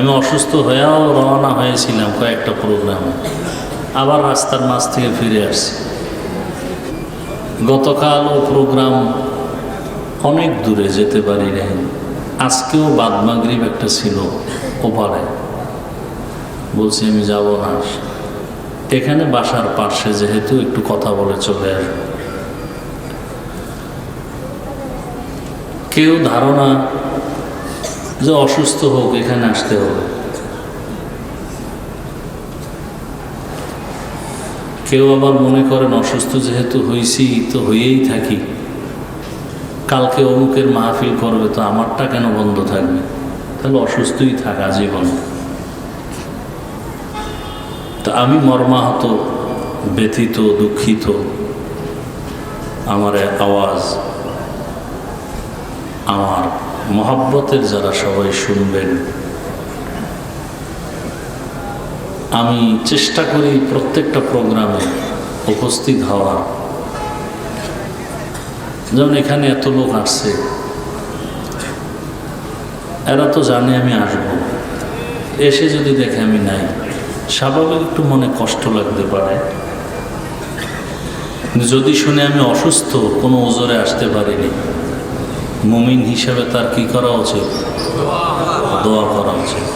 আমি অসুস্থ হয়েও রওনা হয়েছিলাম কয়েকটা প্রোগ্রামে, আবার রাস্তার মাঝ থেকে ফিরে আসছি। গতকালও প্রোগ্রাম অনেক দূরে, যেতে পারি নাই। আজকেও বাদ মাগরিব একটা ছিল ওপারে, বলছি আমি যাব না। এখানে বাসার পাশে যেহেতু একটু কথা বলে চলে আসবো। কেউ ধারণা যে অসুস্থ হোক এখানে আসতে হবে, কেউ আবার মনে করেন অসুস্থ যেহেতু হয়েছি তো হয়েই থাকি, কালকে অমুকের মাহফিল করবে তো আমারটা কেন বন্ধ থাকবে, তাহলে অসুস্থই থাকা জীবন। তা আমি মর্মাহত, ব্যথিত, দুঃখিত। আমার আওয়াজ আমার মহব্বতের যারা সবাই শুনবেন, আমি চেষ্টা করি প্রত্যেকটা প্রোগ্রামে উপস্থিত হওয়ার। যেমন এখানে এত লোক আসছে, এরা তো জানে আমি আসব, এসে যদি দেখে আমি নাই, স্বাভাবিক একটু মনে কষ্ট লাগতে পারে। যদি শুনে আমি অসুস্থ, কোনো ওজরে আসতে পারিনি, মুমিন হিসেবে তার কি করা উচিত? দোয়া করা উচিত।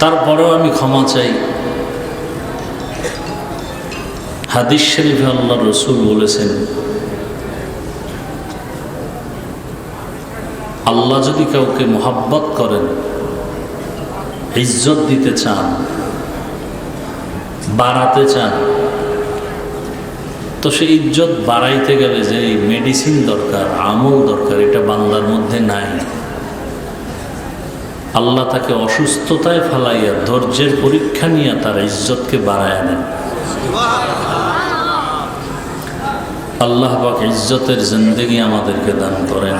তারপরেও আমি ক্ষমা চাই। হাদিস শরীফে আল্লাহ রসুল বলেছেন, আল্লাহ যদি কাউকে মোহাব্বত করেন, ইজ্জত দিতে চান, বাড়াতে চান, তো সেই ইজ্জত বাড়াইতে গেলে যে মেডিসিন দরকার, আমল দরকার, এটা বান্দার মধ্যে নাই। আল্লাহ তাকে অসুস্থতায় ফেলাইয়া ধৈর্যের পরীক্ষা নিয়ে তার ইজ্জতকে বাড়াইয়া দেন। আল্লাহ পাক ইজ্জতের জিন্দেগি আমাদেরকে দান করেন।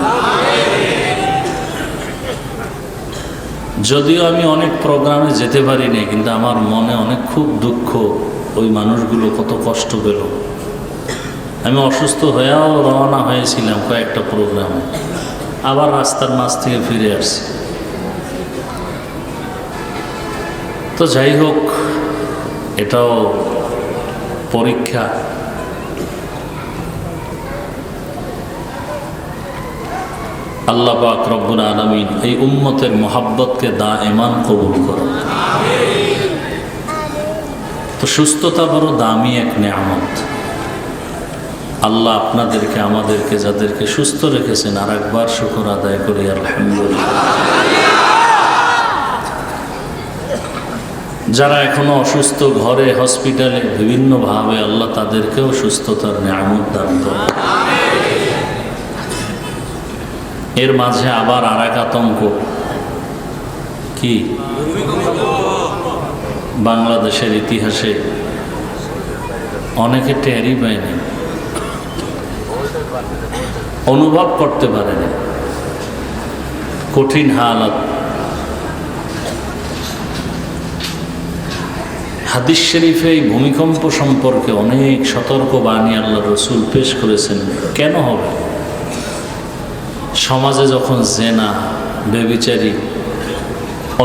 যদিও আমি অনেক প্রোগ্রামে যেতে পারি না, কিন্তু আমার মনে অনেক খুব দুঃখ, ওই মানুষগুলো কত কষ্ট পেল। আমি অসুস্থ হয়েও রওনা হয়েছিলাম কয়েকটা প্রোগ্রামে, আবার রাস্তার মাঝ থেকে ফিরে আসছি। তো যাই হোক, এটাও পরীক্ষা। আল্লাহ পাক রব্বুল আলামিন এই উম্মতের মোহাব্বতকে দায়েমান কবুল করুন। তো সুস্থতা বড় দামি এক নেয়ামত। আল্লাহ আপনাদেরকে, আমাদেরকে, যাদেরকে সুস্থ রেখেছেন, আর একবার শুকর আদায় করি আলহামদুলিল্লাহ। যারা এখনো অসুস্থ, ঘরে, হসপিটালে, বিভিন্নভাবে, আল্লাহ তাদেরকেও সুস্থতার নেয়ামত দান করেন। এর মাঝে আবার আর এক আতঙ্ক, কি? বাংলাদেশের ইতিহাসে অনেকে টেরই পায়নি, অনুভব করতে পারেনি কঠিন হালাত। হাদিস শরীফে এই ভূমিকম্প সম্পর্কে অনেক সতর্কবাণী আল্লাহ রসুল পেশ করেছেন। কেন হবে? সমাজে যখন জেনা, ব্যভিচারী,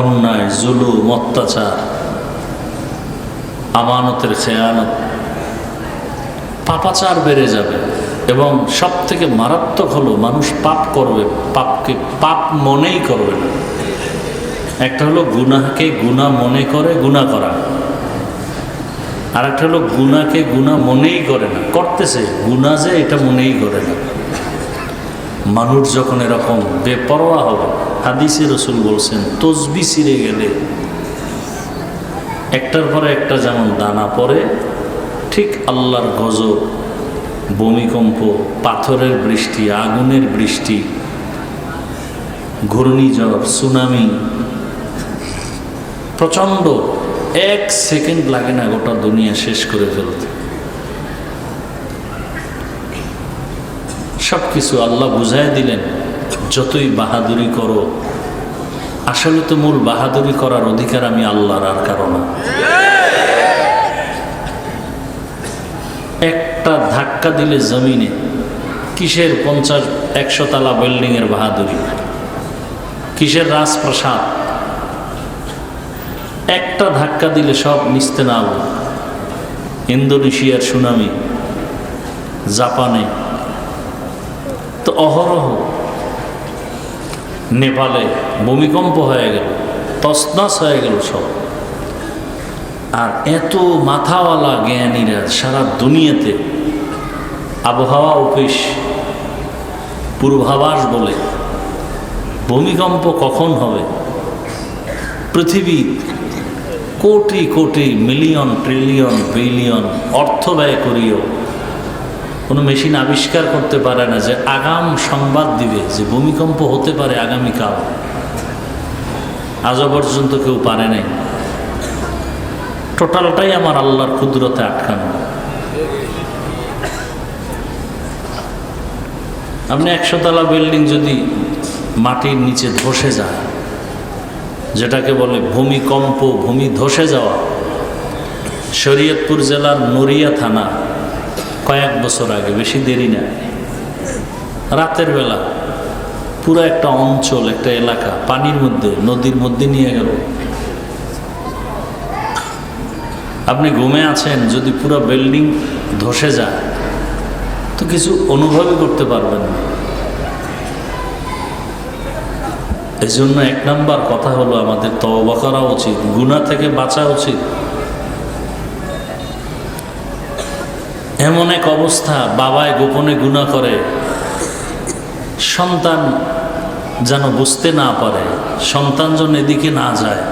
অন্যায়, জুলুম, অত্যাচার, আমানতের খেয়ানত, পাপাচার বেড়ে যাবে, এবং সব থেকে মারাত্মক হলো মানুষ পাপ করবে, পাপকে পাপ মনেই করবে না। একটা হলো গুনাহকে গুনাহ মনে করে গুনাহ করা, আর একটা হলো গুনাহকে গুনাহ মনেই করে না, করতেছে গুনাহ যে এটা মনেই করে না। মানুষ যখন এরকম বেপরোয়া হবে, হাদিসে রসুল বলছেন তসবি ছিঁড়ে গেলে একটার পরে একটা যেমন দানা পড়ে, ঠিক আল্লাহর গজব, ভূমিকম্প, পাথরের বৃষ্টি, আগুনের বৃষ্টি, ঘূর্ণিঝড়, সুনামি, প্রচণ্ড, 1 সেকেন্ড লাগে না গোটা দুনিয়া শেষ করে ফেলতে। সব কিছু আল্লাহ বুঝাই দিলেন। যতই বাহাদুরি করো, আসলে তো মূল বাহাদুরি করার অধিকার আমি আল্লাহর, আর কারো না। একটা ধাক্কা দিলে জমিনে, কিসের 50-100 তলা বিল্ডিংয়ের বাহাদুরি? কিসের রাজপ্রাসাদ? একটা ধাক্কা দিলে সব নিস্তে নাম। ইন্দোনেশিয়ার সুনামি, জাপানে তো অহরহ, নেপালে ভূমিকম্প হয়ে গেল, তছনছ হয়ে গেল সব। আর এত মাথাওয়ালা জ্ঞানীরা সারা দুনিয়াতে আবহাওয়া অফিস পূর্বাভাস বলে ভূমিকম্প কখন হবে। পৃথিবী crore crore million trillion billion অর্থ ব্যয় করিও কোনো মেশিন আবিষ্কার করতে পারে না যে আগাম সংবাদ দিবে যে ভূমিকম্প হতে পারে আগামীকাল। আজও পর্যন্ত কেউ পারে নাই। টোটালটাই আমার আল্লাহর কুদরতে আটকানো। আপনি 100 তলা বিল্ডিং যদি মাটির নিচে ধসে যায়, যেটাকে বলে ভূমিকম্প, ভূমি ধসে যাওয়া, শরীয়তপুর জেলার নড়িয়া থানা কয়েক বছর আগে, বেশি দেরি না, রাতের বেলা পুরো একটা অঞ্চল, একটা এলাকা পানির মধ্যে, নদীর মধ্যে নিয়ে গেল। আপনি ঘুমে আছেন, যদি পুরো বিল্ডিং ধসে যায় তো কিছু অনুভবই করতে পারবেন না। এই জন্য 1 নম্বর কথা হলো আমাদের তওবা করা উচিত, গুনাহ থেকে বাঁচা উচিত। এমন এক অবস্থা, বাবায় গোপনে গুনাহ করে, সন্তান যেন বুঝতে না পারে, সন্তান যেন এদিকে না যায়,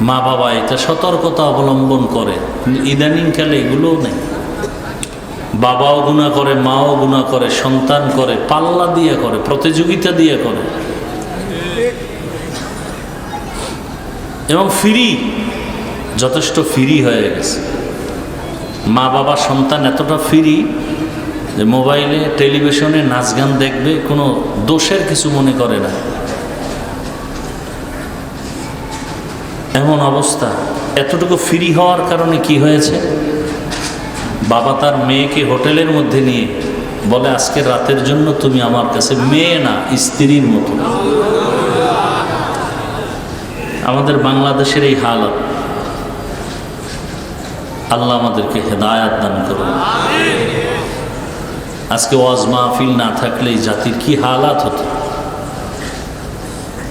মা বাবা এটা সতর্কতা অবলম্বন করে। ইদানিংকালে এগুলোও নেই। বাবাও গুনাহ করে, মাও গুনাহ করে, সন্তান করে, পাল্লা দিয়ে করে, প্রতিযোগিতা দিয়ে করে, এবং ফ্রি, যথেষ্ট ফ্রি হয়ে গেছে। মা বাবা সন্তান এতটা ফ্রি যে মোবাইলে টেলিভিশনে নাচ গান দেখবে, কোনো দোষের কিছু মনে করে না। এমন অবস্থা। এতটুকু ফ্রি হওয়ার কারণে কি হয়েছে, বাবা তার মেয়েকে হোটেলের মধ্যে নিয়ে বলে আজকে রাতের জন্য তুমি আমার কাছে মেয়ে না, স্ত্রীর মতো। আমাদের বাংলাদেশের এই হালত, আল্লাহ আমাদেরকে হেদায়াত দান করুন। আজকে ওয়াজ মাহফিল না থাকলে এই জাতির কি হালাত হতো।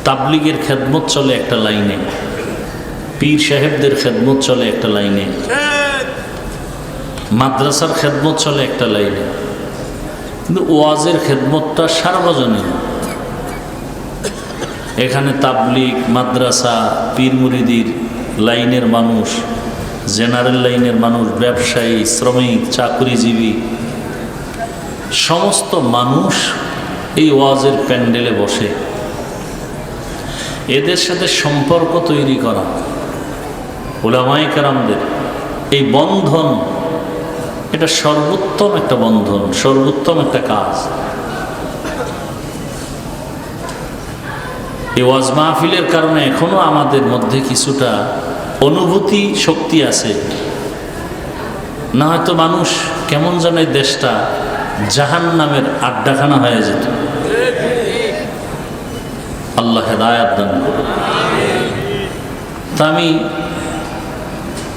তাবলিগের খেদমত চলে একটা লাইনে, পীর সাহেবদের খেদমত চলে একটা লাইনে, মাদ্রাসার খেদমত চলে একটা লাইনে, কিন্তু ওয়াজের খেদমতটা সার্বজনীন। এখানে তাবলিগ, মাদ্রাসা, পীর মুরিদির লাইনের মানুষ, জেনারেল লাইনের মানুষ, ব্যবসায়ী, শ্রমিক, চাকরিজীবী, সমস্ত মানুষ এই ওয়াজের প্যান্ডেলে বসে। এদের সাথে সম্পর্ক তৈরি করা, উলামায়ে কেরামদের এই বন্ধন, এটা সর্বোত্তম একটা বন্ধন, সর্বোত্তম একটা কাজ। এই ওয়াজ মাহফিলের কারণে এখনো আমাদের মধ্যে কিছুটা অনুভূতি শক্তি আছে, না হয়তো মানুষ কেমন যেন এই দেশটা জাহান্নামের আড্ডাখানা হয়ে যেত। আল্লাহ হেদায়াত দান করুন। তা আমি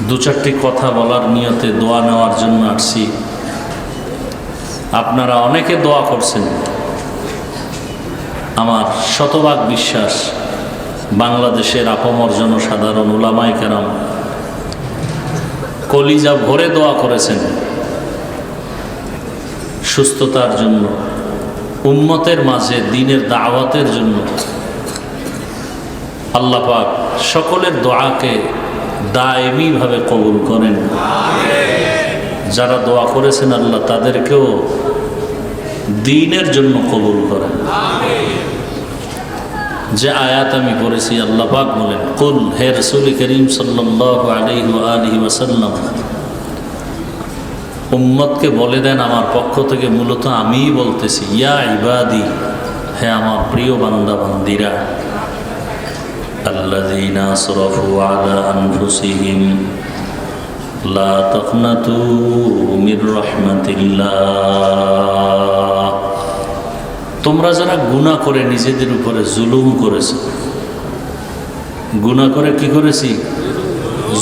2-4টি কথা বলার নিয়তে দোয়া নেওয়ার জন্য আসছি। আপনারা অনেকে দোয়া করছেন, আমার শতভাগ বিশ্বাস বাংলাদেশের আপামর জনসাধারণ, উলামায়ে কেরাম কলিজা ভরে দোয়া করেছেন সুস্থতার জন্য, উম্মতের মাঝে দ্বীনের দাওয়াতের জন্য। আল্লাহ পাক সকলের দোয়াকে দায়েমীভাবে কবুল করেন। যারা দোয়া করেছেন আল্লাহ তাদেরকেও দ্বীনের জন্য কবুল করেন। যে আয়াত আমি পড়েছি, আল্লাহ পাক বলেন, কুল, হে রাসূল করিম সাল্লাল্লাহু আলাইহি ওয়া আলিহি ওয়াসাল্লাম, উম্মতকে বলে দেন আমার পক্ষ থেকে, মূলত আমিই বলতেছি, ইয়া ইবাদি, হে আমার প্রিয় বান্দা বান্দিরা, আল্লাযীনা আসরাফু আলা আনফুসিহিম লা তাকনাতু মির রাহমাতিল্লাহ তোমরা যারা গুনাহ করে নিজেদের উপরে জুলুম করেছো, গুনাহ করে কি করেছি?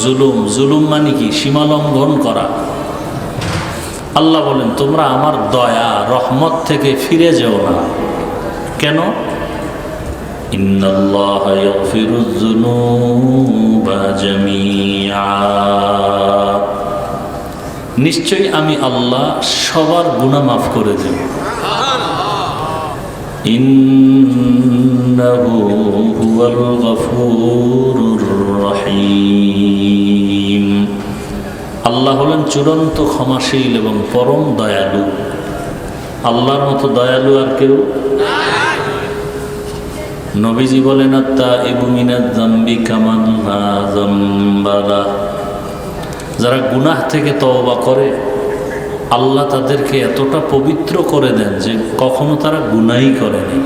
জুলুম। জুলুম মানে কি? সীমা লঙ্ঘন করা। আল্লাহ বলেন তোমরা আমার দয়া রহমত থেকে ফিরে যেও না। কেন? ইন্নাল্লাহা ইয়াগফিরুয যুনুবা জামিআ, নিশ্চয়ই আমি আল্লাহ সবার গুনাহ মাফ করে দেব। ইন্নাহু হুয়াল গফুরুর রহিম, আল্লাহ হলেন চূড়ান্ত ক্ষমাশীল এবং পরম দয়ালু। আল্লাহর মতো দয়ালু আর কেউ? নবীজি বলেন আত-তাইবু মিনাজ যামবি কামান লা যামবা লাহু, যারা গুনাহ থেকে তওবা করে আল্লাহ তাদেরকে এতটা পবিত্র করে দেন যে কখনো তারা গুনাহই করেনি।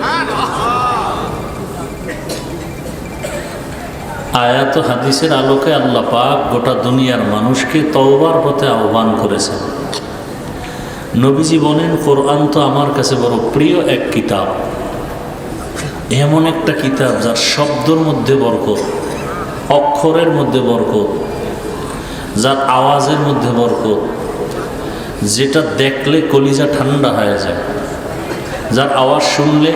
আয়াত ও হাদিসের আলোকে আল্লাহ পাক গোটা দুনিয়ার মানুষকে তওবার পথে আহ্বান করেছেন। নবীজি বলেন কোরআন তো আমার কাছে বড় প্রিয় এক কিতাব, এমন একটা কিতাব যার শব্দের মধ্যে বরকত, অক্ষরের মধ্যে বরকত, যার আওয়াজের মধ্যে বরকত, যেটা দেখলে কলিজা ঠান্ডা হয়ে যায়, যার আওয়াজ শুনলে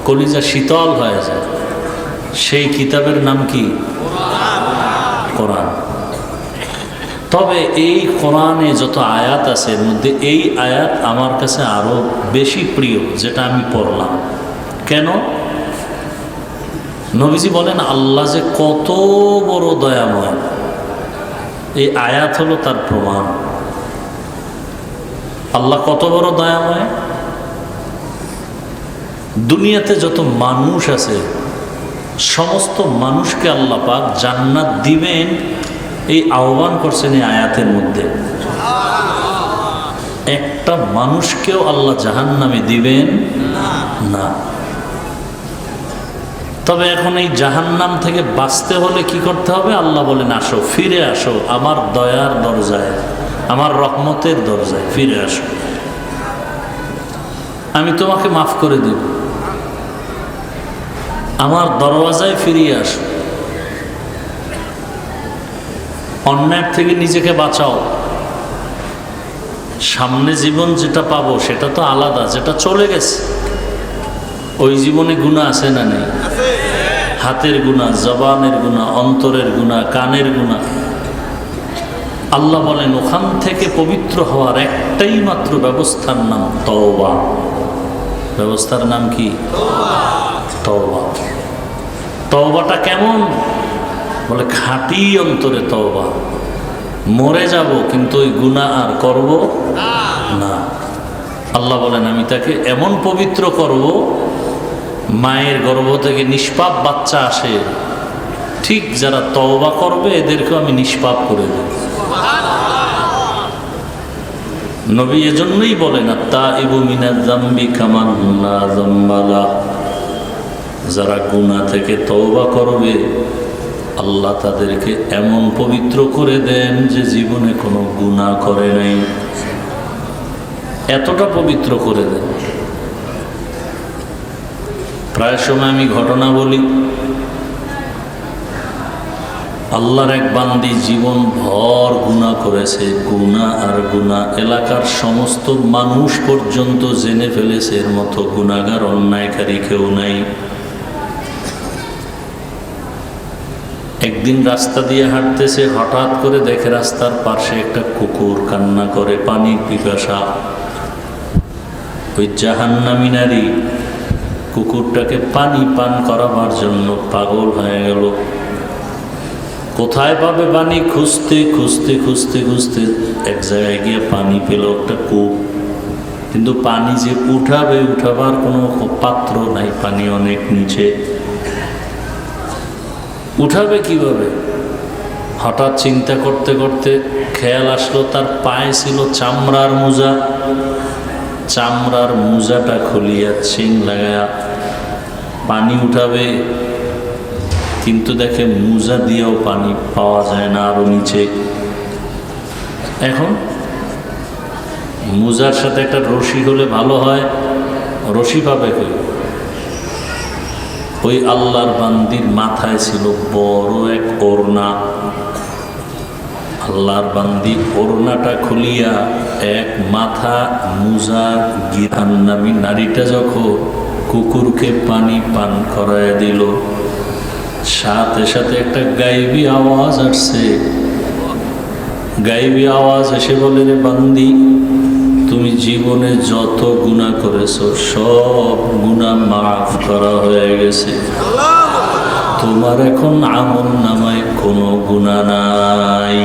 কলিজা শীতল হয়ে যায়, সেই কিতাবের নাম কি? কোরআন। তবে এই কোরআনে যত আয়াত আছে এর মধ্যে এই আয়াত আমার কাছে আরো বেশি প্রিয়, যেটা আমি পড়লাম। কেন? নবীজি বলেন আল্লাহ যে কত বড় দয়াময়, এই আয়াত হলো তার প্রমাণ। আল্লাহ কত বড় দয়াময়। দুনিয়াতে যত মানুষ আছে সমস্ত মানুষকে আল্লাহ পাক জান্নাত দিবেন এই আহ্বান করছেন এই আয়াতের মধ্যে। একটা মানুষকেও আল্লাহ জাহান্নামে দিবেন না। তবে এখন এই জাহান্নাম থেকে বাঁচতে হলে কি করতে হবে? আল্লাহ বলেন আসো, ফিরে আসো আমার দয়ার দরজায়, আমার রহমতের দরজায় ফিরে আসো, আমি তোমাকে মাফ করে দেব, আমার দরওয়াজায় ফিরিয়ে আসো। অন্যায় থেকে নিজেকে বাঁচাও। সামনে জীবন যেটা পাবো সেটা তো আলাদা, যেটা চলে গেছে। ওই জীবনে গুনাহ আছে না নেই? হাতের গুনাহ, জবানের গুনাহ, অন্তরের গুনাহ, কানের গুনাহ। আল্লাহ বলেন ওখান থেকে পবিত্র হওয়ার একটাই মাত্র ব্যবস্থার নাম তওবা। ব্যবস্থার নাম কি? তওবা। তওবাটা কেমন? বলে খাঁটি অন্তরে তওবা। মরে যাব কিন্তু ওই গুনাহ আর করব না। আল্লাহ বলেন আমি তাকে এমন পবিত্র করব, মায়ের গর্ভ থেকে নিষ্পাপ বাচ্চা আসে, ঠিক যারা তওবা করবে এদেরকে আমি নিষ্পাপ করে দেব। নবী এজন্যই বলেন আত-তাইবু মিনাজ যামবি কামান লা যামবা লাহু, যারা গুনাহ থেকে তওবা করবে আল্লাহ তাদেরকে এমন পবিত্র করে দেন যে জীবনে কোনো গুনাহ করে নাই, এতটা পবিত্র করে দেন। প্রায় সময় আমি ঘটনা বলি, আল্লাহর এক বান্দি জীবন ভর গুনাহ করেছে, গুনাহ আর গুনাহ, এলাকার সমস্ত মানুষ পর্যন্ত জেনে ফেলেছে এর মতো গুনাহগার অন্যায়কারী কেউ নাই। একদিন রাস্তা দিয়ে হাঁটতেছে, হঠাৎ করে দেখে রাস্তার পাশে একটা কুকুর কান্না করে, পানির পিপাসা। ওই জাহান্নামী নারী কুকুরটাকে পানি পান করাবার জন্য পাগল হয়ে গেল। কোথায় পাবে পানি? খুঁজতে খুঁজতে খুঁজতে খুঁজতে এক জায়গায় গিয়ে পানি পেল, একটা কূপ। কিন্তু পানি যে উঠাবে, উঠাবার কোনো পাত্র নাই, পানি অনেক নিচে, উঠাবে কিভাবে? হঠাৎ চিন্তা করতে করতে খেয়াল আসলো তার পায়ে ছিল চামড়ার মোজা। চামড়ার মোজাটা খুলিয়া চিন লাগায়া পানি উঠাবে, কিন্তু দেখে মোজা দিয়েও পানি পাওয়া যায় না, আরো নিচে। এখন মোজার সাথে একটা রশি হলে ভালো হয়, রশি পাবে কই? ওই আল্লাহর বান্দির মাথায় ছিল বড় এক ওড়না। আল্লাহর বান্দি ওড়নাটা খুলিয়া এক মাথা মুজা জাহান্নামী নারীটা যখন কুকুরকে পানি পান করায় দিল, সাথে সাথে একটা গায়েবী আওয়াজ আসছে। গায়েবী আওয়াজ এসে বলে, রে বান্দি, তুমি জীবনে যত গুনাহ করেছো সব গুনাহ মাফ করা হয়ে গেছে, তোমার এখন আমল নামায় কোনো গুনাহ নাই।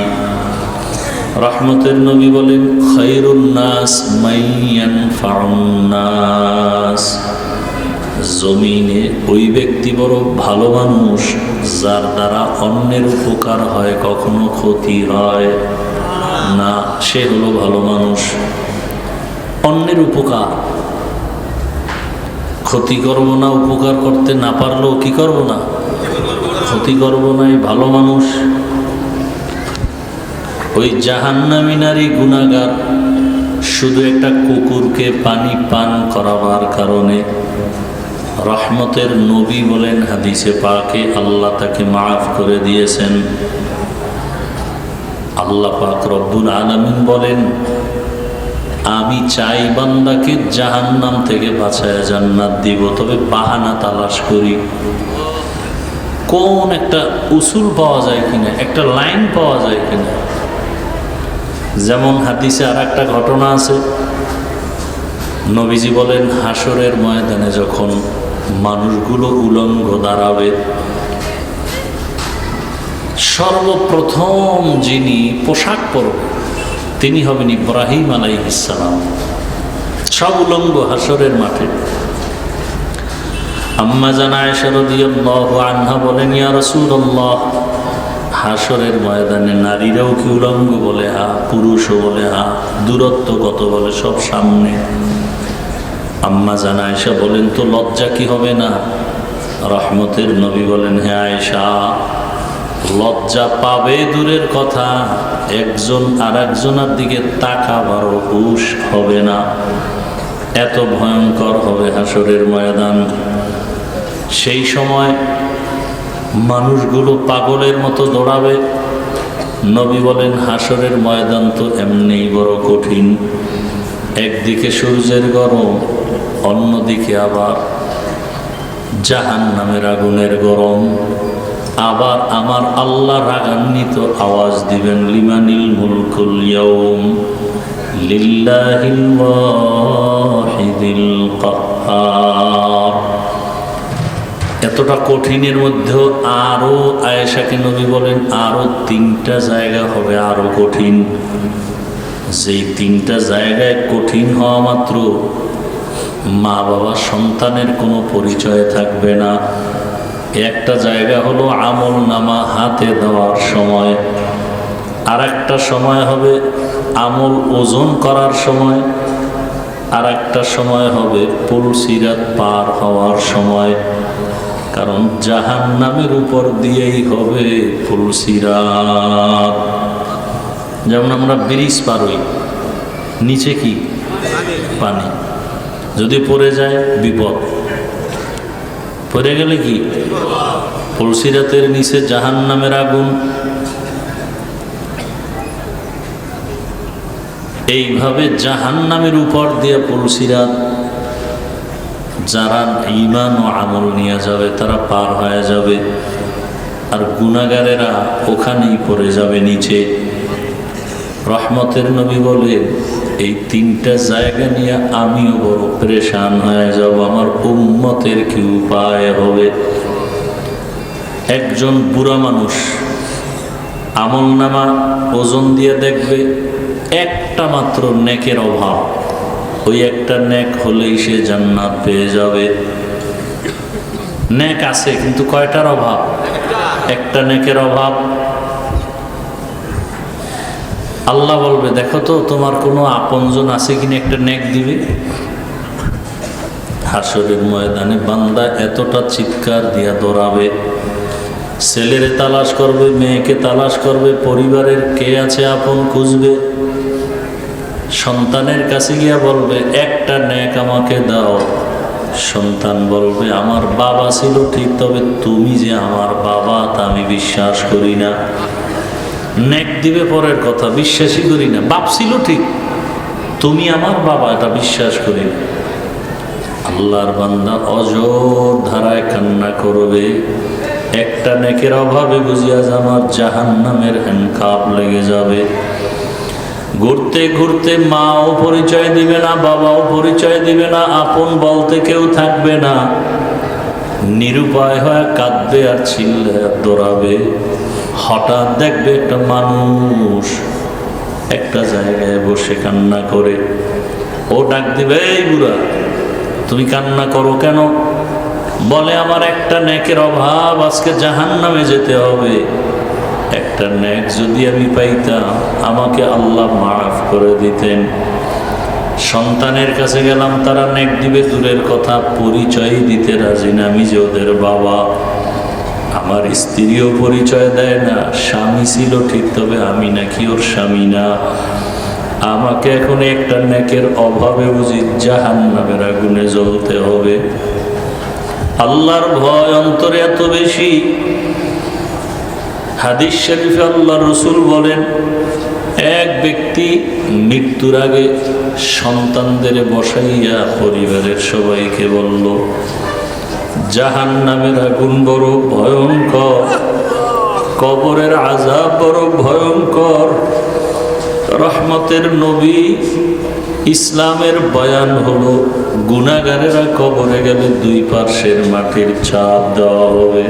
রহমতের নবী বলেন, খায়রুন নাস মাইয়ানফাউন নাস, জমিনে ওই ব্যক্তি বড় ভালো মানুষ যার দ্বারা অন্যের উপকার হয়, কখনো ক্ষতি হয় না, সে হলো ভালো মানুষ। অন্যের উপকার, ক্ষতি করব না, উপকার করতে না পারলেও কি করব না, ক্ষতি করব না, এই ভালো মানুষ। ওই জাহান্নামী নারী গুনাহগার শুধু একটা কুকুরকে পানি পান করাবার কারণে রহমতের নবী বলেন হাদিসে পাকে, আল্লাহ তাকে মাফ করে দিয়েছেন। আল্লাহ পাক রব্বুল আলামিন বলেন, আমি চাই বান্দাকে জাহান্নাম থেকে বাঁচায় জান্নাত দিব, তবে বাহানা তালাশ করি, কোন একটা উসুল পাওয়া যায় কিনা, একটা লাইন পাওয়া যায় কিনা। যেমন হাদিসে আর একটা ঘটনা আছে, নবীজি বলেন, হাসরের ময়দানে যখন মানুষগুলো উলঙ্গ দাঁড়াবে, সর্বপ্রথম যিনি পোশাক পরবে তিনি হবেন ইব্রাহিম আলাইহিস সালাম। সব উলঙ্গ হাসরের মাঠে। আম্মা জান আয়েশা রাদিয়াল্লাহু আনহা বলেন, ইয়া রাসূলুল্লাহ, হাসরের ময়দানে নারীরাও কি উলঙ্গ? বলে হা, পুরুষও বলে হা, দূরত্ব কত? বলে সব সামনে। আম্মা জান আয়েশা বলেন, তো লজ্জা কি হবে না? রহমতের নবী বলেন, হ্যাঁ আয়েশা, লজ্জা পাবে দূরের কথা, একজন আর একজনের দিকে তাকাবারও হুঁশ হবে না, এত ভয়ঙ্কর হবে হাসরের ময়দান। সেই সময় মানুষগুলো পাগলের মতো দৌড়াবে। নবী বলেন, হাসরের ময়দান তো এমনিই বড় কঠিন, একদিকে সূর্যের গরম, অন্যদিকে আবার জাহান্নামের আগুনের গরম। আবার আমার আল্লাহ রাগান্বিত আওয়াজ দিবেন, লিমানিল মুলকুল ইয়াউম লিল্লাহিল ওয়াহিদিল কাহ্হার। এতটা কঠিনের মধ্যেও আরো, আয়েশাকে নবী বলেন, আরো 3টা জায়গা হবে আরো কঠিন। যেই 3টা জায়গায় কঠিন হওয়া মাত্র মা বাবা সন্তানের কোনো পরিচয় থাকবে না। একটা জায়গা হলো আমল নামা হাতে দেওয়ার সময়, আর একটা সময় হবে আমল ওজন করার সময়, আর একটা সময় হবে পুলসিরাত পার হওয়ার সময়। কারণ জাহান্নামের উপর দিয়েই হবে পুলসিরাত। যেমন আমরা ব্রিজ পার হই, নিচে কি পানি, যদি পড়ে যায় বিপদ, পড়ে গেলে কি পুলসিরাতের নিচে জাহান্নামের আগুন। এইভাবে জাহান্নামের উপর দিয়ে পুলসিরাত, যারা ঈমান ও আমল নিয়ে যাবে তারা পার হয়ে যাবে, আর গুনাহগারেরা ওখানেই পড়ে যাবে নিচে। রহমতের নবী বলে, এই 3টা জায়গা নিয়ে আমিও বড় পেরেশান হয়ে যাব, আমার উম্মতের কি উপায় হবে। একজন বুড়া মানুষ আমল নামা ওজন দিয়ে দেখবে একটা মাত্র নেকের অভাব, ওই একটা নেক হলেই সে জান্নাত পেয়ে যাবে। নেক আছে কিন্তু কয়টার অভাব? একটা নেকের অভাব। আল্লাহ বলবে, দেখো তো তোমার কোনো আপনজন আছে কিনা, একটা নেক দিবে। হাসরের ময়দানে বান্দা এতটা চিৎকার দিয়া দৌড়াবে, ছেলেরে তালাশ করবে, মেয়েকে তালাশ করবে, পরিবারের কে আছে আপন খুঁজবে, সন্তানের কাছে গিয়া বলবে, একটা নেক আমাকে দাও, সন্তান বলবে আমার বাবা ছিল ঠিক, তবে তুমি যে আমার বাবা তা আমি বিশ্বাস করি না। নেক দিবে পরের কথা, বিশ্বাসই করি না। বাপ ছিল ঠিক, তুমি আমার বাবা এটা বিশ্বাস করি না। আল্লাহর বান্দা অজর ধারায় কান্না করবে। একটা নেকের অভাবে বুঝিয়া আমার জাহান্নামের হ্যান্ডকাপ লেগে যাবে। ঘুরতে ঘুরতে মাও পরিচয় দিবে না, বাবাও পরিচয় দিবে না, আপন বলতে কেউ থাকবে না। নিরুপায় হয়ে কাঁদবে আর চিল্লে দৌড়াবে। হঠাৎ দেখবে একটা মানুষ একটা জায়গায় বসে কান্না করে। ও ডাক দিবে, এই বুড়া তুমি কান্না করো কেন? বলে আমার একটা নেকের অভাব, আজকে জাহান্নামে যেতে হবে। একটা নেক যদি আমি পাইতাম আমাকে আল্লাহ মাফ করে দিতেন। সন্তানের কাছে গেলাম, তারা নেক দিবে দূরের কথা, পরিচয় দিতে রাজি না আমি যে ওদের বাবা। আমার স্ত্রীও পরিচয় দেয় না, স্বামী ছিল ঠিক, তবে আমি নাকি ওর স্বামী না। আমাকে এখন একটা নেকের অভাবে বুঝি জাহান্নামের আগুনে জ্বলতে হবে। আল্লাহর ভয় অন্তরে এত বেশি। হাদিস শরীফে আল্লাহ রসুল বলেন, এক ব্যক্তি মৃত্যুর আগে সন্তানদের বসাইয়া পরিবারের সবাইকে বলল, জাহান্নামের আগুন বড় ভয়ঙ্কর, কবরের আযাব বড় ভয়ঙ্কর। রহমতের নবী ইসলামের বয়ান হলো, গুনাহগারেরা কবরে গেলে দুই পার্শ্বের মাটির চাপ দেওয়া হবে।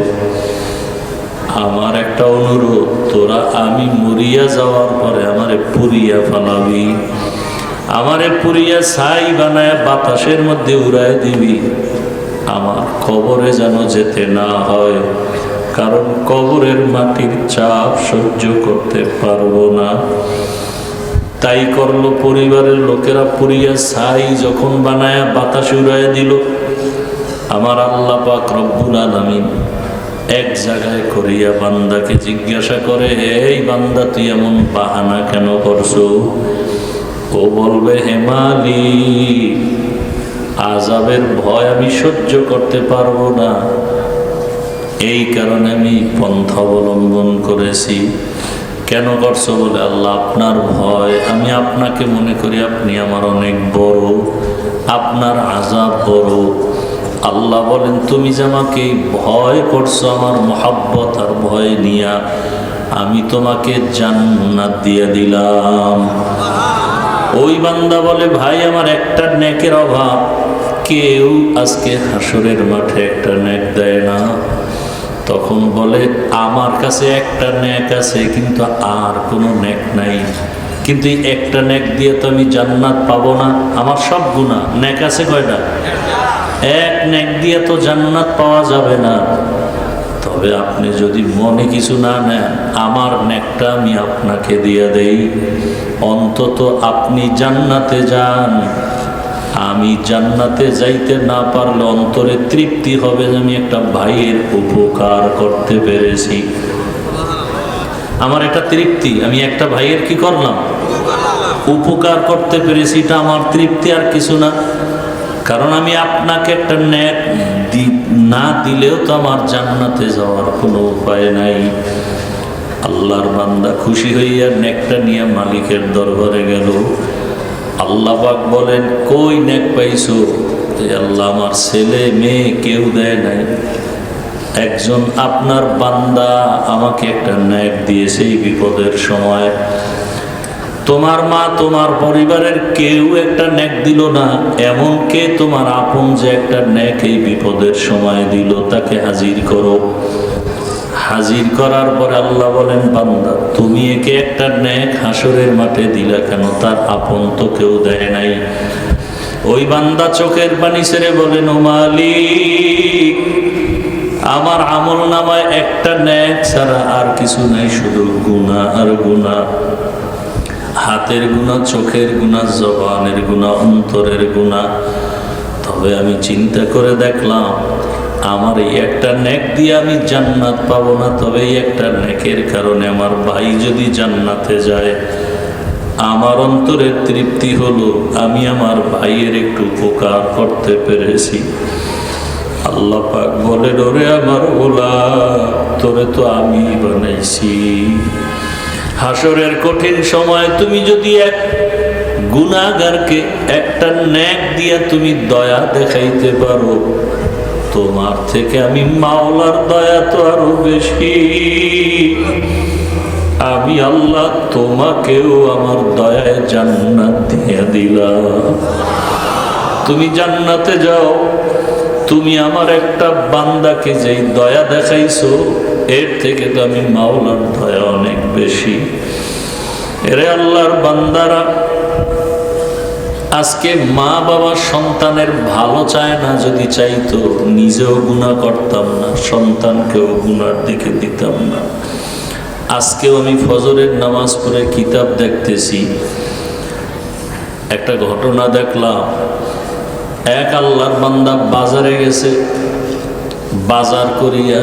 আমার একটা অনুরোধ, তোরা আমি মরিয়া যাওয়ার পরে আমারে পুরিয়া ফালাবি, আমারে পুরিয়া ছাই বানায় বাতাসের মধ্যে উড়ায় দিবি। আমার কবরে যেন যেতে না হয়, কারণ কবরের মাটির চাপ সহ্য করতে পারবো না। তাই করলো, পরিবারের লোকেরা পুরিয়া ছাই যখন বানায় বাতাসে উড়ায় দিল। আমার আল্লাহ পাক রব্বুল আলামিন এক জায়গায় করিয়া বান্দাকে জিজ্ঞাসা করে, এই বান্দা তুই এমন বাহানা কেন করছো? ও বলবে, হে মালিক, আযাবের ভয় আমি সহ্য করতে পারবো না, এই কারণে আমি পন্থা অবলম্বন করেছি। কেন করছো? বলে, আল্লাহ আপনার ভয়, আমি আপনাকে মনে করি আপনি আমার অনেক বড়, আপনার আযাব বড়। আল্লাহ বলেন, তুমি যে আমাকে ভয় করছো আমার মহাব্বত আর ভয় নিয়া, আমি তোমাকে জান্নাত দিয়ে দিলাম। ওই বান্দা বলে, ভাই আমার একটা নেকের অভাব, কেউ আজকে হাসরের মাঠে একটা নেক দেয় না। তখন বলে, আমার কাছে একটা নেক আছে, কিন্তু আর কোনো নেক নাই। কিন্তু এই একটা নেক দিয়ে তো আমি জান্নাত পাবো না, আমার সব গুনাহ। নেক আছে কয়টা? এক নেক দিয়ে তো জান্নাত পাওয়া যাবে না। তবে আপনি যদি মনে কিছু না নেন, আমার নেকটা আমি আপনাকে দিয়ে দেই, অন্তত আপনি জান্নাতে যান। আমি জান্নাতে যাইতে না পারলে অন্তরে তৃপ্তি হবে যে আমি একটা ভাইয়ের উপকার করতে পেরেছি। আমার একটা তৃপ্তি, আমি একটা ভাইয়ের কি করলাম? উপকার করতে পেরেছি, এটা আমার তৃপ্তি, আর কিছু না। কারণ আমি আপনাকে একটা নেক না দিলেও তো আমার জান্নাতে যাওয়ার কোনো উপায় নাই। আল্লাহর বান্দা খুশি হইয়া নেকটা নিয়ে মালিকের দরবারে গেল। আল্লাহ পাক বলেন, কই নেক পাইছো? আল্লাহ, আমার ছেলে মেয়ে কেউ দেয় নাই, একজন আপনার বান্দা আমাকে একটা নেক দিয়েছে এই বিপদের সময়। তোমার মা, তোমার পরিবারের কেউ একটা নেক দিল না, এমন কে তোমার আপন যে একটা নেক এই বিপদের সময় দিল, তাকে হাজির করো। হাজির করার পরে আল্লাহ বলেন, বান্দা তুমি একে একটা নেক হাসরের মাঠে দিলা কেন? তার আপন তো কেউ দেয় নাই। ওই বান্দা চোখের পানি ছেড়ে বলেন, ও মালিক, আমার আমল নামায় একটা নেক ছাড়া আর কিছু নাই, শুধু গুনাহ আর গুনাহ। হাতের গুনাহ, চোখের গুনাহ, জবানের গুনাহ, অন্তরের গুনাহ। তবে আমি চিন্তা করে দেখলাম, আমার এই একটা নেক দিয়ে আমি জান্নাত পাবো না, তবে এই একটা নেকের কারণে আমার ভাই যদি জান্নাতে যায়, আমার অন্তরে তৃপ্তি হলো আমি আমার ভাইয়ের একটু উপকার করতে পেরেছি। আল্লাহ পাক বলে, ওরে আমার গোলাম, তোরে তো আমি বানাইছি। হাসরের কঠিন সময় তুমি যদি এক গুনাহগারকে একটা নেক দিয়া তুমি দয়া দেখাইতে পারো, তোমার থেকে আমি মাওলার দয়া তো আরো বেশি। আমি আল্লাহ তোমাকেও আমার দয়ায় জান্নাত দিয়ে দিলাম। তুমি জান্নাতে যাও। তুমি আমার একটা বান্দাকে যেই দয়া দেখাইছো, এর থেকে তো আমি মাওলার দয়া অনেক বেশি। এরে আল্লাহর বান্দারা, আজকে মা বাবা সন্তানের ভালো চায় না। যদি চাইতো নিজেও গুনাহ করতাম না, সন্তানকেও গুনার দিকে দিতাম না। আজকেও আমি ফজরের নামাজ পড়ে কিতাব দেখতেছি, একটা ঘটনা দেখলাম। এক আল্লাহর বান্দা বাজারে গেছে, বাজার করিয়া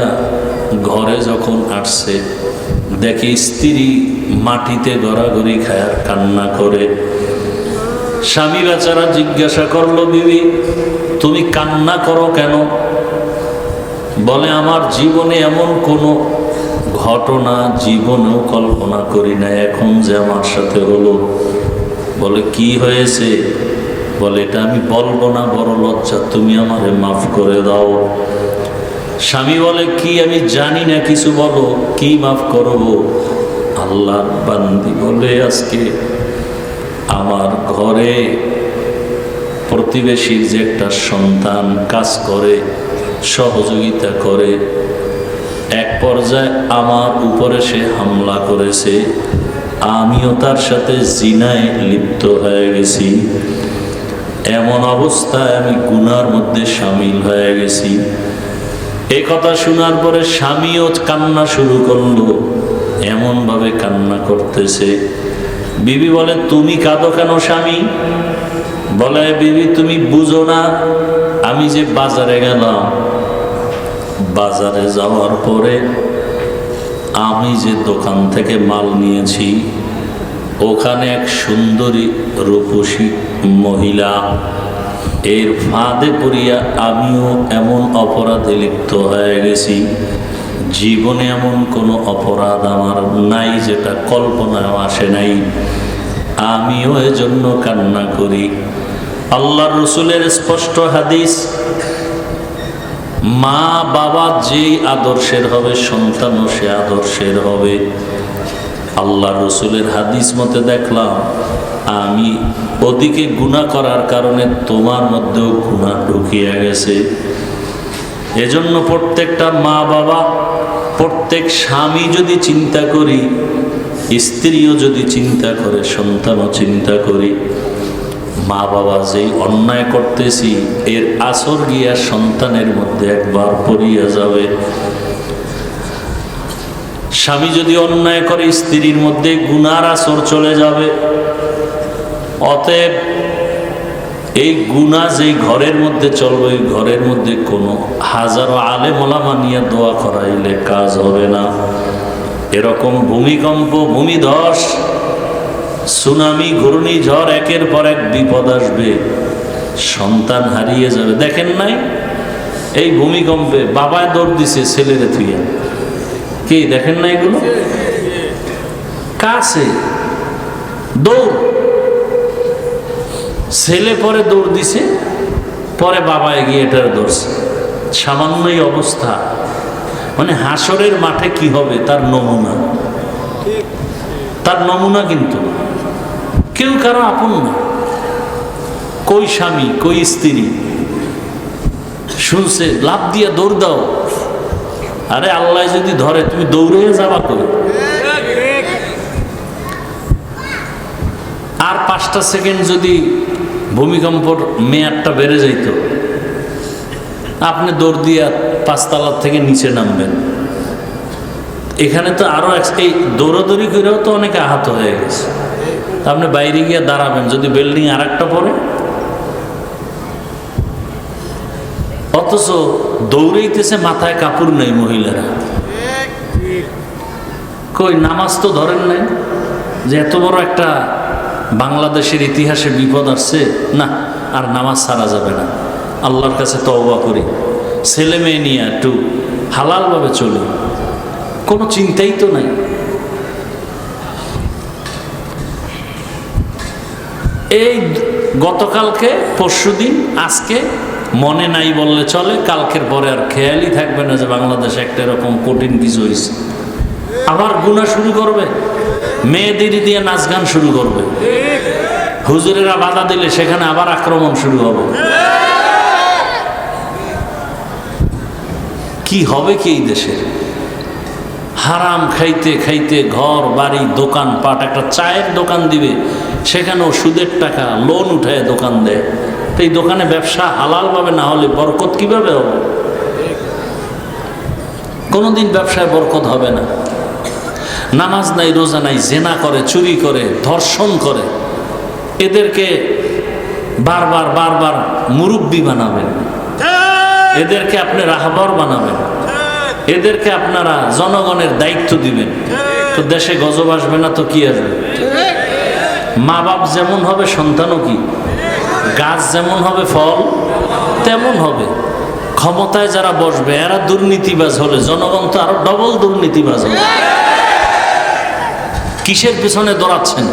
ঘরে যখন আসছে, দেখি স্ত্রী মাটিতে গড়াগড়ি খায় আর কান্না করে। স্বামী বেচারা জিজ্ঞাসা করলো, বিবি তুমি কান্না করো কেন? বলে, আমার জীবনে এমন কোনো ঘটনা জীবনেও কল্পনা করি না, এখন যে আমার সাথে হলো। বলে, কি হয়েছে? বলে, এটা আমি বলবো না, বড় লজ্জা, তুমি আমারে মাফ করে দাও। স্বামী বলে, কি আমি জানি না কিছু, বলো কি মাফ করবো? আল্লাহর বান্দি বলে, আজকে আমার ঘরে প্রতিবেশীর যে একটা সন্তান কাজ করে, সহযোগিতা করে, এক পর্যায়ে আমার উপরে সে হামলা করেছে। আমিও তার সাথে জিনায় লিপ্ত হয়ে গেছি। এমন অবস্থায় আমি গুনার মধ্যে শামিল হয়ে গেছি। এই কথা শোনার পরে স্বামীও কান্না শুরু করলো, এমন ভাবে কান্না করতেছে। বিবি বলে, তুমি কাঁদো কেন স্বামী? বলে, বিবি তুমি বুঝো না, আমি যে বাজারে গেলাম, বাজারে যাওয়ার পরে আমি যে দোকান থেকে মাল নিয়েছি, ওখানে এক সুন্দরী রূপসী মহিলা, এর ফাঁদে পড়িয়া আমিও এমন অপরাধে লিপ্ত হয়ে গেছি। জীবনে এমন কোনো অপরাধ আমার নাই যেটা কল্পনায় আসে নাই। আমিও এজন্য কান্না করি। আল্লাহর রাসূলের স্পষ্ট হাদিস, মা বাবা যেই আদর্শের হবে, সন্তানও সে আদর্শের হবে। আল্লাহর রাসূলের হাদিস মতে দেখলাম, আমি ওদিকে গুনাহ করার কারণে তোমার মধ্যেও গুনাহ ঢুকিয়া গেছে। এজন্য প্রত্যেকটা মা বাবা, প্রত্যেক স্বামী যদি চিন্তা করি, স্ত্রীও যদি চিন্তা করে, সন্তানও চিন্তা করি, মা বাবা যেই অন্যায় করতেছি, এর আসর গিয়া সন্তানের মধ্যে একবার পড়িয়া যাবে। স্বামী যদি অন্যায় করে, স্ত্রীর মধ্যে গুনার আসর চলে যাবে। অতএব এই গুনাহ যেই ঘরের মধ্যে চলবে, ওই ঘরের মধ্যে কোনো হাজারো আলেম ওলামা নিয়ে দোয়া করাইলে কাজ হবে না। এরকম ভূমিকম্প, ভূমিধস, সুনামি, ঘূর্ণিঝড়, একের পর এক বিপদ আসবে, সন্তান হারিয়ে যাবে। দেখেন নাই এই ভূমিকম্পে বাবায় দৌড় দিছে ছেলেরে থুইয়া, কি দেখেন না এগুলো? কাছে দৌড়, ছেলে পরে দৌড় দিছে, পরে বাবা এগিয়ে এটার ধরছে। সামান্যই অবস্থা, মানে হাসরের মাঠে কি হবে তার নমুনা, তার নমুনা। কিন্তু কেউ কারো আপন না। কই স্বামী, কই স্ত্রী শুনছে, লাভ দিয়ে দৌড় দাও। আরে আল্লাহ যদি ধরে, তুমি দৌড়ে যাবা কই? আর 5টা সেকেন্ড যদি ভূমিকম্পর মেয়াদটা বেড়ে যাইত, আপনি দৌড় দিয়া 5 তলা থেকে নিচে নামবেন। এখানে তো আরো এই দৌড়াদৌড়ি করেও তো অনেকে আহত হয়ে গেছে। আপনি বাইরে গিয়ে দাঁড়াবেন, যদি বিল্ডিং আর একটা পড়ে, অথচ দৌড়াইতেছে, মাথায় কাপড় নেই মহিলারা। কই নামাজ তো ধরেন নাই, যে এত বড় একটা বাংলাদেশের ইতিহাসে বিপদ আসছে, না আর নামাজ ছাড়া যাবে না, আল্লাহর কাছে তওবা করি, ছেলে মেয়ে নিয়ে একটু হালালভাবে চলি, কোনো চিন্তাই তো নাই। এই গতকালকে পরশুদিন আজকে মনে নাই বললে চলে, কালকের পরে আর খেয়ালই থাকবে না যে বাংলাদেশে একটা এরকম কঠিন কিছু হয়েছে। আবার গুনাহ শুরু করবে, মেয়েদের দিয়ে নাচ গান শুরু করবে, হুজুরেরা বাধা দিলে সেখানে আবার আক্রমণ শুরু হবে। কি হবে কি এই দেশে? হারাম খাইতে খাইতে ঘর বাড়ি দোকান পাট, একটা চায়ের দোকান দিবে সেখানেও সুদের টাকা লোন উঠায় দোকান দেয়। তো এই দোকানে ব্যবসা হালালভাবে না হলে বরকত কিভাবে হবে? কোনোদিন ব্যবসায় বরকত হবে না। নামাজ নাই, রোজা নাই, জেনা করে, চুরি করে, ধর্ষণ করে, এদেরকে বারবার বারবার মুরব্বি বানাবেন, এদেরকে আপনি রাহবার বানাবেন, এদেরকে আপনারা জনগণের দায়িত্ব দিবেন, তো দেশে গজব আসবে না তো কি আসবে? মা বাপ যেমন হবে সন্তানও কি, গাছ যেমন হবে ফল তেমন হবে। ক্ষমতায় যারা বসবে এরা দুর্নীতিবাজ হলে জনগণ তো আরো ডবল দুর্নীতিবাজ হবে। কিসের পিছনে দৌড়াচ্ছেন?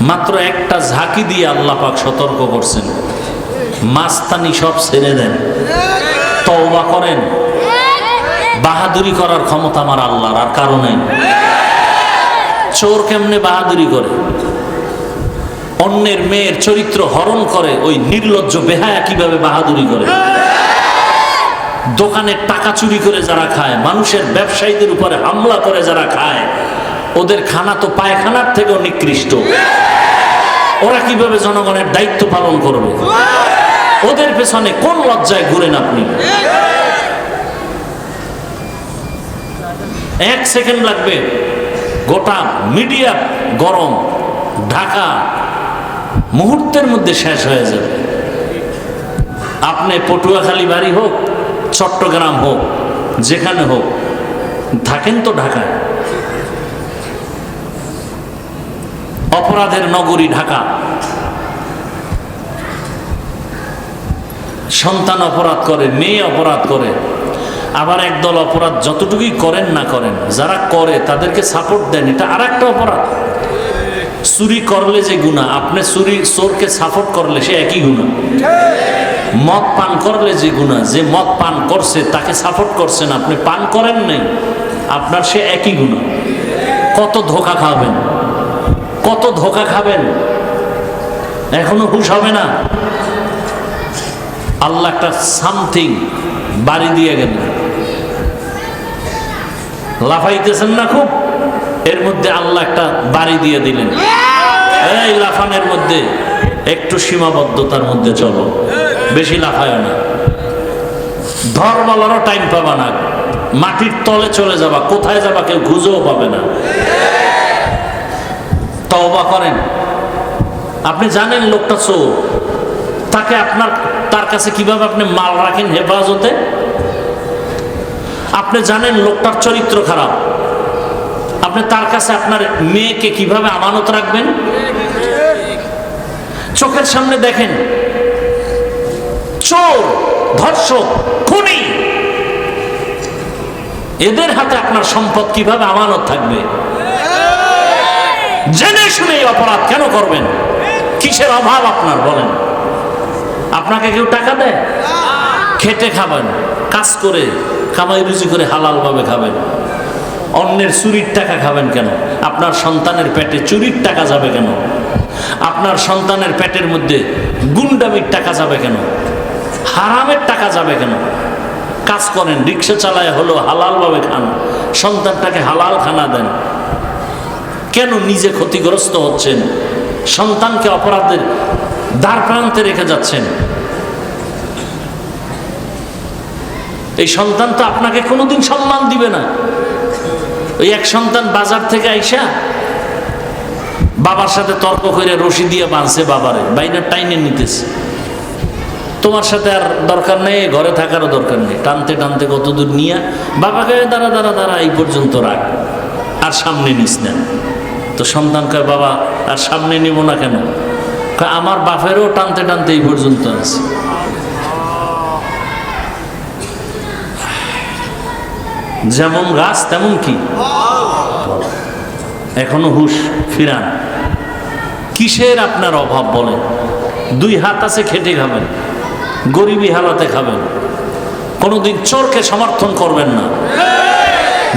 মাত্র একটা ঝাঁকি দিয়ে আল্লাহ পাক সতর্ক করছেন, মাস্তানি সব ছেড়ে দেন, তওবা করেন। বাহাদুরি করার ক্ষমতা আমার আল্লাহর, আর কারো নাই। চোর কেমনে বাহাদুরি করে? অন্যের মেয়ের চরিত্র হরণ করে ওই নির্লজ্জ বেহায়া কিভাবে বাহাদুরি করে? দোকানের টাকা চুরি করে যারা খায়, মানুষের ব্যবসায়ীদের উপরে হামলা করে যারা খায়, ওদের খানা তো পায়খানার থেকেও নিকৃষ্ট। ওরা কিভাবে জনগণের দায়িত্ব পালন করবে? ওদের পেছনে কোন লজ্জায় ঘুরেন আপনি? এক সেকেন্ড লাগবে, গোটা মিডিয়া গরম, ঢাকা মুহূর্তের মধ্যে শেষ হয়ে যাবে। আপনি পটুয়াখালী বাড়ি হোক, চট্টগ্রাম হোক, যেখানে হোক, থাকেন তো ঢাকায়। অপরাধের নগরী ঢাকা। সন্তান অপরাধ করে, মেয়ে অপরাধ করে, আবার একদল অপরাধ যতটুকুই করেন না করেন, যারা করে তাদেরকে সাপোর্ট দেন, এটা আর একটা অপরাধ। চুরি করলে যে গুনাহ, আপনি চোরকে সাপোর্ট করলে সে একই গুনাহ। মদ পান করলে যে গুনাহ, যে মদ পান করছে তাকে সাপোর্ট করছেন, আপনি পান করেন নাই, আপনার সে একই গুনাহ। কত ধোঁকা খাবেন, কত ধোঁকা খাবেন, এখনো হুঁশ হবে না। আল্লাহ একটা সামথিং বাড়ি দিয়ে গেল, লাফাইতেছেন না খুব, এর মধ্যে আল্লাহ একটা বাড়ি দিয়ে দিলেন। এই লাফানের মধ্যে একটু সীমাবদ্ধতার মধ্যে চলো, বেশি লাফায় না। ধর্মালারও টাইম পাবা না, মাটির তলে চলে যাবা, কোথায় যাবা কেউ খুঁজেও পাবে না। তওবা করেন। আপনি জানেন লোকটা চোর, তাকে তার কাছে কিভাবে আপনি মাল রাখেন হেফাজতে? আপনি জানেন লোকটার চরিত্র খারাপ, আপনি তার কাছে আপনার মেয়েকে কিভাবে আমানত রাখবেন? চোখের সামনে দেখেন চোর, ধর্ষক, খুনি, এদের হাতে আপনার সম্পদ কিভাবে আমানত থাকবে? জেনে শুনে অপরাধ কেন করবেন? কিসের অভাব আপনার বলেন? আপনাকে কেউ টাকা দেয়? খেটে খাবেন, কাজ করে কামাই রুজি করে হালালভাবে খাবেন। অন্যের চুরির টাকা খাবেন কেন? আপনার সন্তানের পেটে চুরির টাকা যাবে কেন? আপনার সন্তানের পেটের মধ্যে গুন্ডামির টাকা যাবে কেন? হারামের টাকা যাবে কেন? কাজ করেন, রিক্সা চালায় হলো হালালভাবে খান, সন্তানটাকে হালাল খানা দেন। কেন নিজে ক্ষতিগ্রস্ত হচ্ছেন? সন্তানকে অপরাধের দ্বার প্রান্তে রেখে যাচ্ছেন। এই সন্তান তো আপনাকে কোনোদিন সম্মান দিবে না। ওই এক সন্তান বাজার থেকে আইসা বাবার সাথে তর্ক করে রশি দিয়ে বাঁধছে, বাবারে বাইনা টাইনে নিতেছে। তোমার সাথে আর দরকার নেই, ঘরে থাকারও দরকার নেই। টানতে টানতে কতদূর নিয়ে বাবাকে দাঁড়া দাঁড়া দাঁড়া এই পর্যন্ত রাখ, আর সামনে নিস না। তো সন্তান কয় বাবা আর সামনে নিব না কেন? কয় আমার বাপেরও টানতে টানতে এই পর্যন্ত আছে। যেমন গাছ তেমন কি, এখনো হুঁশ ফিরান। কিসের আপনার অভাব বলেন? 2 হাত আছে, খেটে খাবেন, গরিবী হালাতে খাবেন। কোনোদিন চোরকে সমর্থন করবেন না,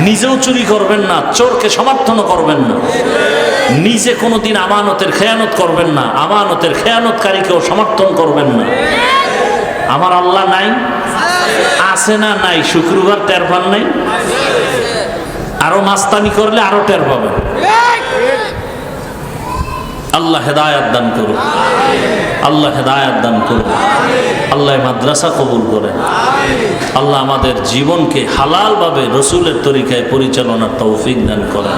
নিজেও চুরি করবেন না, চোরকে সমর্থনও করবেন না। নিজে কোনোদিন আমানতের খেয়ানত করবেন না, আমানতের খেয়ানতকারীকেও সমর্থন করবেন না। আমার আল্লাহ নাই? আছে না নাই? শুক্রবার টের পান নাই? আরো মাস্তানি করলে আরো টের পাবেন। আল্লাহ হেদায়াত দান করুন, আল্লাহ হেদায়াত দান করুন, আল্লাহ মাদ্রাসা কবুল করেন। আল্লাহ আমাদের জীবনকে হালাল ভাবে রসুলের তরিকায় পরিচালনার তৌফিক দান করেন।